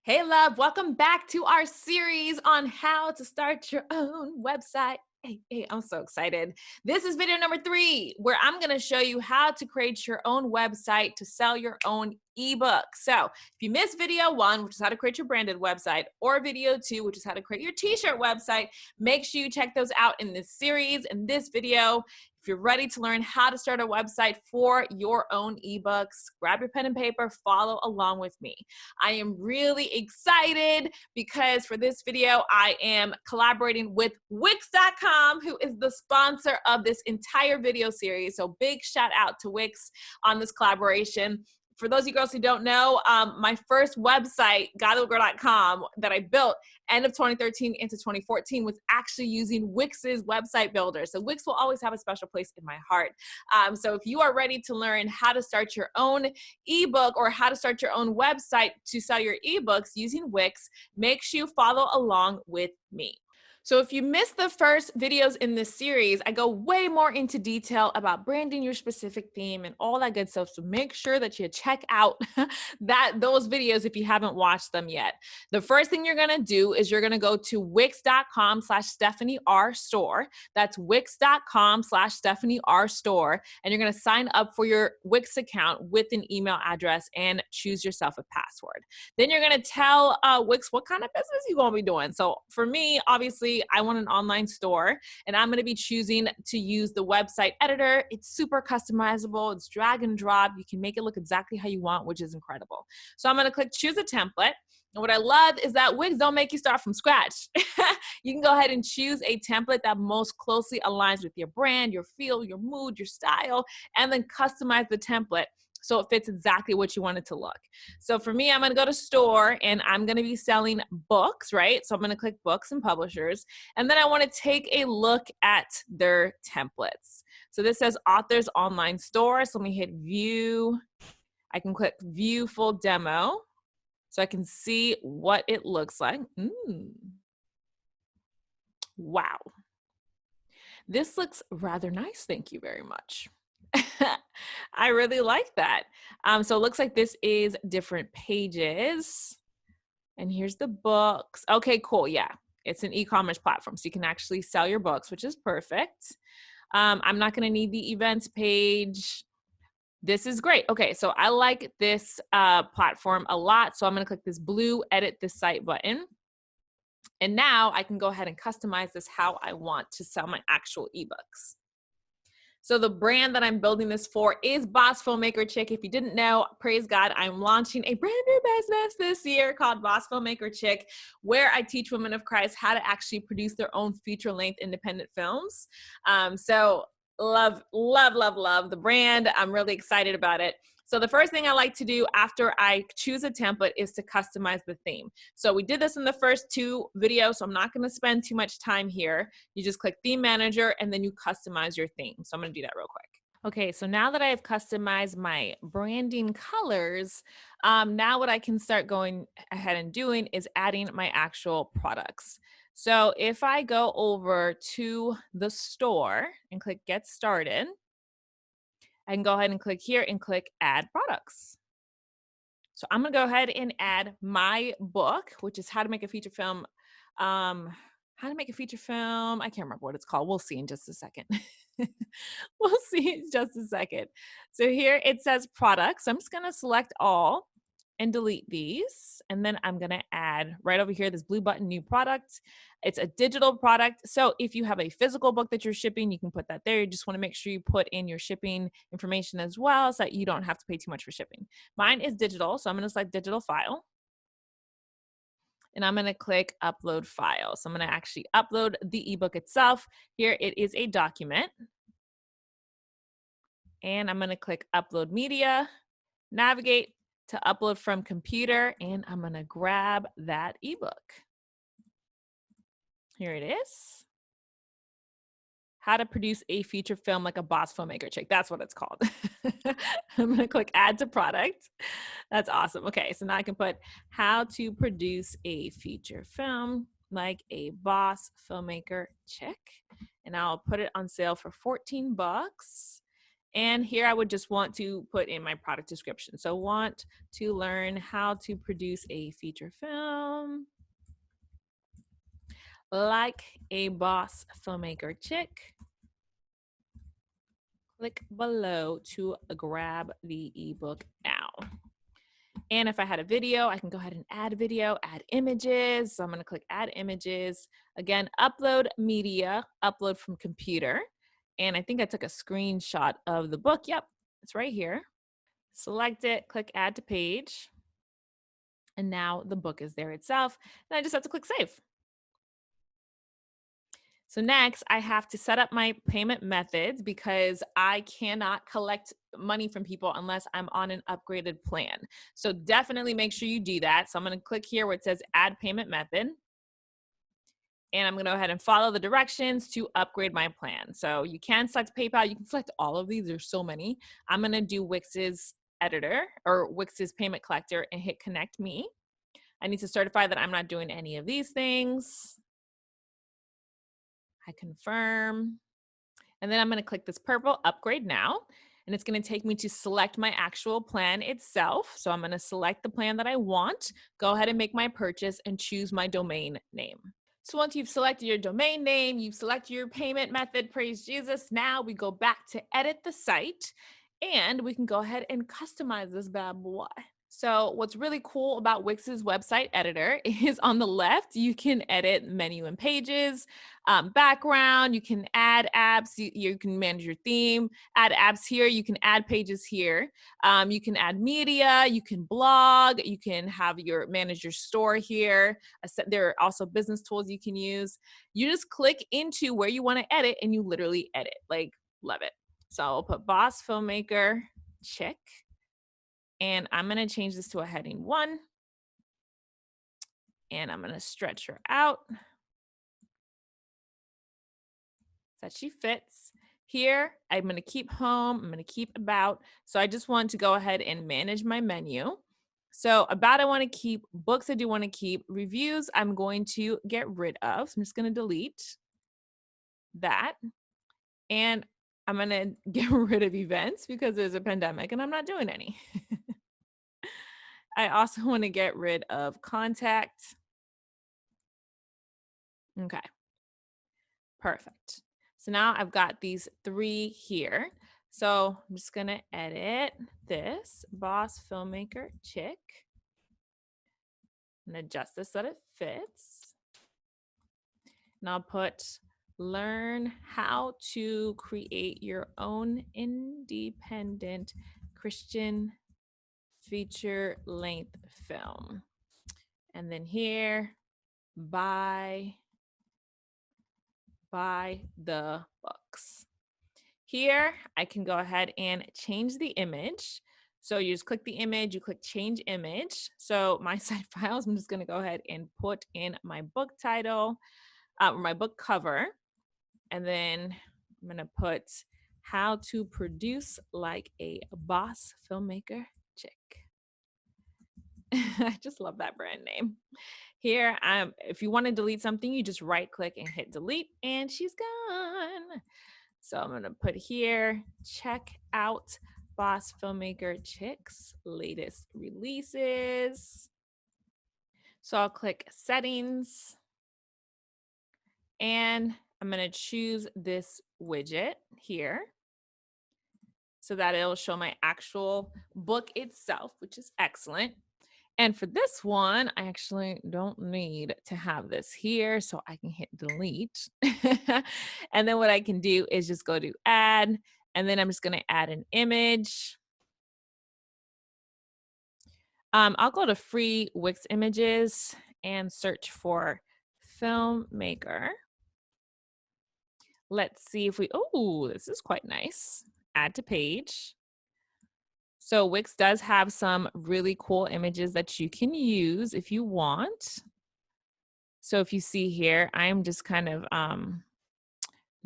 Hey, love, welcome back to our series on how to start your own website. Hey, I'm so excited. This is video number 3, where I'm going to show you how to create your own website to sell your own ebook. So, if you missed video 1, which is how to create your branded website, or video 2, which is how to create your t shirt website, make sure you check those out in this series. In this video, if you're ready to learn how to start a website for your own ebooks, grab your pen and paper, follow along with me. I am really excited because for this video, I am collaborating with Wix.com, who is the sponsor of this entire video series. So big shout out to Wix on this collaboration. For those of you girls who don't know, my first website, godlywoodgirl.com, that I built end of 2013 into 2014 was actually using Wix's website builder. So Wix will always have a special place in my heart. So if you are ready to learn how to start your own ebook or how to start your own website to sell your ebooks using Wix, make sure you follow along with me. So if you missed the first videos in this series, I go way more into detail about branding your specific theme and all that good stuff. So make sure that you check out those videos if you haven't watched them yet. The first thing you're going to do is you're going to go to wix.com/Stephanie R store. That's wix.com/Stephanie R store. And you're going to sign up for your Wix account with an email address and choose yourself a password. Then you're going to tell Wix what kind of business you're going to be doing. So for me, obviously, I want an online store, and I'm going to be choosing to use the website editor. It's super customizable. It's drag and drop. You can make it look exactly how you want, which is incredible. So I'm going to click choose a template. And what I love is that Wix don't make you start from scratch. You can go ahead and choose a template that most closely aligns with your brand, your feel, your mood, your style, and then customize the template so it fits exactly what you want it to look. So for me, I'm going to go to store and I'm going to be selling books, right? So I'm going to click books and publishers. And then I want to take a look at their templates. So this says authors online store. So let me hit view. I can click view full demo so I can see what it looks like. Wow. This looks rather nice. Thank you very much. I really like that. So it looks like this is different pages. And here's the books. Okay, cool. Yeah, it's an e-commerce platform. So you can actually sell your books, which is perfect. I'm not going to need the events page. This is great. Okay, so I like this platform a lot. So I'm going to click this blue edit this site button. And now I can go ahead and customize this how I want to sell my actual ebooks. So the brand that I'm building this for is Boss Filmmaker Chick. If you didn't know, praise God, I'm launching a brand new business this year called Boss Filmmaker Chick, where I teach women of Christ how to actually produce their own feature-length independent films. So love, love, love, love the brand. I'm really excited about it. So the first thing I like to do after I choose a template is to customize the theme. So we did this in the first 2 videos, so I'm not going to spend too much time here. You just click theme manager and then you customize your theme. So I'm going to do that real quick. Okay, so now that I have customized my branding colors, now what I can start going ahead and doing is adding my actual products. So if I go over to the store and click get started, I can go ahead and click here and click add products. So I'm gonna go ahead and add my book, which is how to make a feature film. How to make a feature film. I can't remember what it's called. We'll see in just a second. We'll see in just a second. So here it says products. So I'm just gonna select all and delete these. And then I'm gonna add right over here, this blue button, new product. It's a digital product. So if you have a physical book that you're shipping, you can put that there. You just wanna make sure you put in your shipping information as well so that you don't have to pay too much for shipping. Mine is digital, so I'm gonna select digital file. And I'm gonna click upload file. So I'm gonna actually upload the ebook itself. Here it is a document. And I'm gonna click upload media, navigate to upload from computer, and I'm gonna grab that ebook. Here it is. How to produce a feature film like a boss filmmaker chick. That's what it's called. I'm gonna click add to product. That's awesome. Okay, so now I can put how to produce a feature film like a boss filmmaker chick. And I'll put it on sale for 14 bucks. And here I would just want to put in my product description. So want to learn how to produce a feature film like a boss filmmaker chick. Click below to grab the ebook now. And if I had a video, I can go ahead and add video, add images. So I'm gonna click add images. Again, upload media, upload from computer. And I think I took a screenshot of the book. Yep, it's right here. Select it, click add to page. And now the book is there itself. And I just have to click save. So next, I have to set up my payment methods because I cannot collect money from people unless I'm on an upgraded plan. So definitely make sure you do that. So I'm going to click here where it says add payment method. And I'm going to go ahead and follow the directions to upgrade my plan. So you can select PayPal. You can select all of these. There's so many. I'm going to do Wix's editor or Wix's payment collector and hit connect me. I need to certify that I'm not doing any of these things. I confirm. And then I'm going to click this purple upgrade now. And it's going to take me to select my actual plan itself. So I'm going to select the plan that I want, go ahead and make my purchase and choose my domain name. So once you've selected your domain name, you've selected your payment method, praise Jesus. Now we go back to edit the site and we can go ahead and customize this bad boy. So what's really cool about Wix's website editor is on the left, you can edit menu and pages, background, you can add apps, you can manage your theme, add apps here, you can add pages here, you can add media, you can blog, you can have manage your store here. There are also business tools you can use. You just click into where you want to edit and you literally edit, like love it. So I'll put boss filmmaker, check. And I'm going to change this to a heading 1. And I'm going to stretch her out so that she fits. Here, I'm going to keep home. I'm going to keep about. So I just want to go ahead and manage my menu. So about I want to keep, books I do want to keep, reviews I'm going to get rid of. So I'm just going to delete that. And I'm going to get rid of events because there's a pandemic and I'm not doing any. I also want to get rid of contact. Okay, perfect. So now I've got these 3 here. So I'm just going to edit this boss filmmaker chick and adjust this so that it fits. And I'll put learn how to create your own independent Christian feature length film. And then here, buy the books. Here, I can go ahead and change the image. So you just click the image, you click change image. So my site files, I'm just going to go ahead and put in my book title, or my book cover. And then I'm going to put how to produce like a boss filmmaker chick. I just love that brand name. Here, if you want to delete something, you just right click and hit delete and she's gone. So I'm going to put here, check out Boss Filmmaker Chick's latest releases. So I'll click settings and I'm going to choose this widget here so that it'll show my actual book itself, which is excellent. And for this one, I actually don't need to have this here, so I can hit delete. And then what I can do is just go to add, and then I'm just going to add an image. I'll go to free Wix images and search for filmmaker. Let's see if this is quite nice. Add to page. So Wix does have some really cool images that you can use if you want. So if you see here, I'm just kind of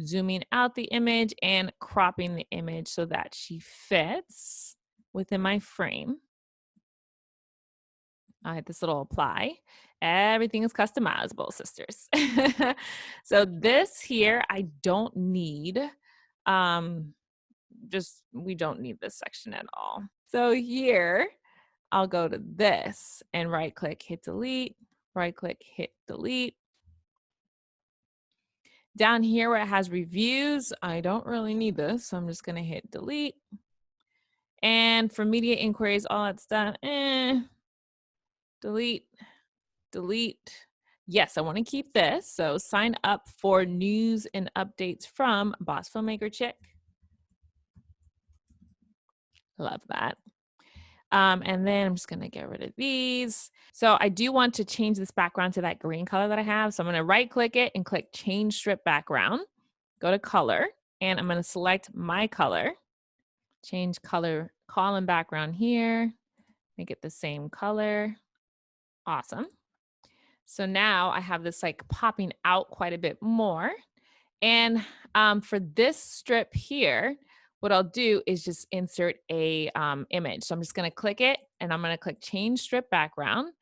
zooming out the image and cropping the image so that she fits within my frame. I hit this little apply. Everything is customizable, sisters. So this here, I don't need we don't need this section at all. So here, I'll go to this and right click, hit delete, right click, hit delete. Down here where it has reviews, I don't really need this, so I'm just gonna hit delete. And for media inquiries, all that stuff, delete, delete. Yes, I want to keep this. So sign up for news and updates from Boss Filmmaker Chick. Love that. And then I'm just going to get rid of these. So I do want to change this background to that green color that I have. So I'm going to right click it and click change strip background. Go to color and I'm going to select my color. Change color column background here. Make it the same color. Awesome. So now I have this like popping out quite a bit more. And for this strip here, what I'll do is just insert a image. So I'm just going to click it and I'm going to click change strip background.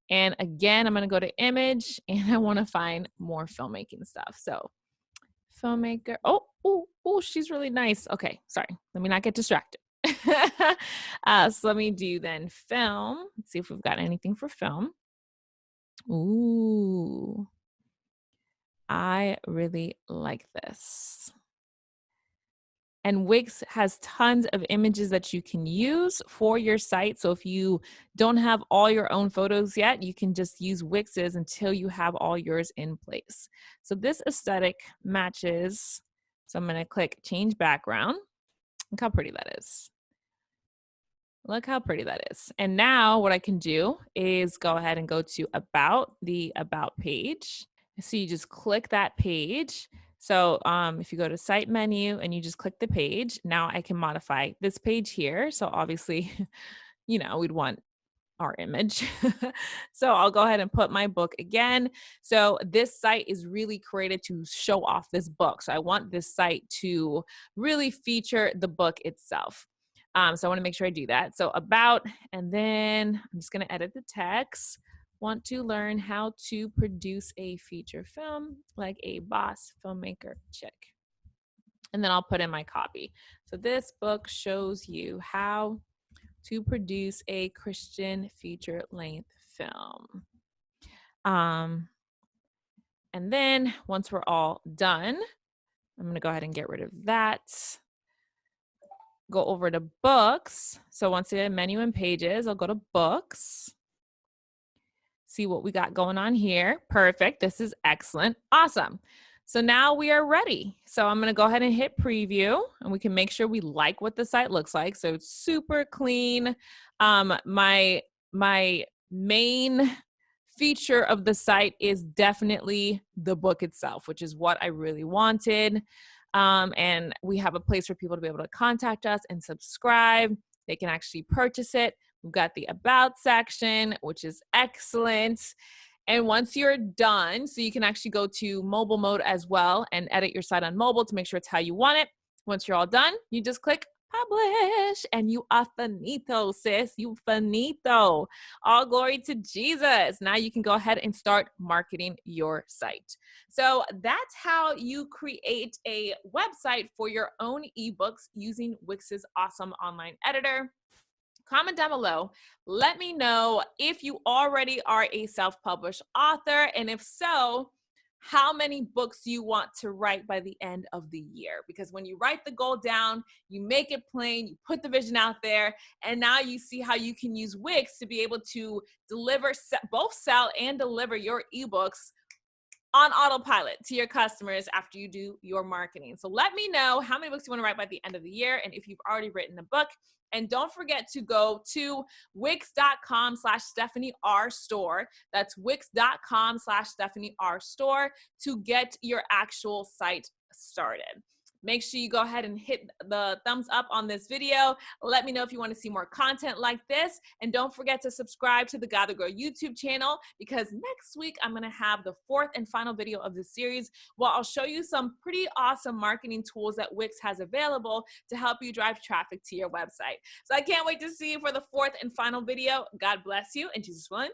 And again, I'm going to go to image and I want to find more filmmaking stuff. So filmmaker. Oh, she's really nice. Okay, sorry. Let me not get distracted. So let me do then film. Let's see if we've got anything for film. Ooh, I really like this. And Wix has tons of images that you can use for your site. So if you don't have all your own photos yet, you can just use Wix's until you have all yours in place. So this aesthetic matches. So I'm going to click change background. Look how pretty that is. Look how pretty that is. And now what I can do is go ahead and go to the about page. So you just click that page. So if you go to site menu and you just click the page, now I can modify this page here. So obviously, we'd want our image. So I'll go ahead and put my book again. So this site is really created to show off this book. So I want this site to really feature the book itself. So I want to make sure I do that. So about, and then I'm just going to edit the text. Want to learn how to produce a feature film like a boss filmmaker chick. And then I'll put in my copy. So this book shows you how to produce a Christian feature length film. And then once we're all done, I'm going to go ahead and get rid of that. Go over to books. So once again, menu and pages, I'll go to books. See what we got going on here. Perfect. This is excellent. Awesome. So now we are ready. So I'm going to go ahead and hit preview and we can make sure we like what the site looks like. So it's super clean. My main feature of the site is definitely the book itself, which is what I really wanted. And we have a place for people to be able to contact us and subscribe. They can actually purchase it. We've got the about section, which is excellent. And once you're done, so you can actually go to mobile mode as well and edit your site on mobile to make sure it's how you want it. Once you're all done, you just click publish and you are finito, sis. You finito. All glory to Jesus. Now you can go ahead and start marketing your site. So that's how you create a website for your own ebooks using Wix's awesome online editor. Comment down below. Let me know if you already are a self-published author, and if so, how many books you want to write by the end of the year. Because when you write the goal down, you make it plain, you put the vision out there, and now you see how you can use Wix to be able to deliver, both sell and deliver your ebooks on autopilot to your customers after you do your marketing. So let me know how many books you want to write by the end of the year and if you've already written a book. And don't forget to go to wix.com/Stephanie R store. That's wix.com/Stephanie R store to get your actual site started. Make sure you go ahead and hit the thumbs up on this video. Let me know if you want to see more content like this. And don't forget to subscribe to the Gather Grow YouTube channel, because next week I'm going to have the 4th and final video of this series where I'll show you some pretty awesome marketing tools that Wix has available to help you drive traffic to your website. So I can't wait to see you for the 4th and final video. God bless you, and Jesus willing,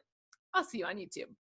I'll see you on YouTube.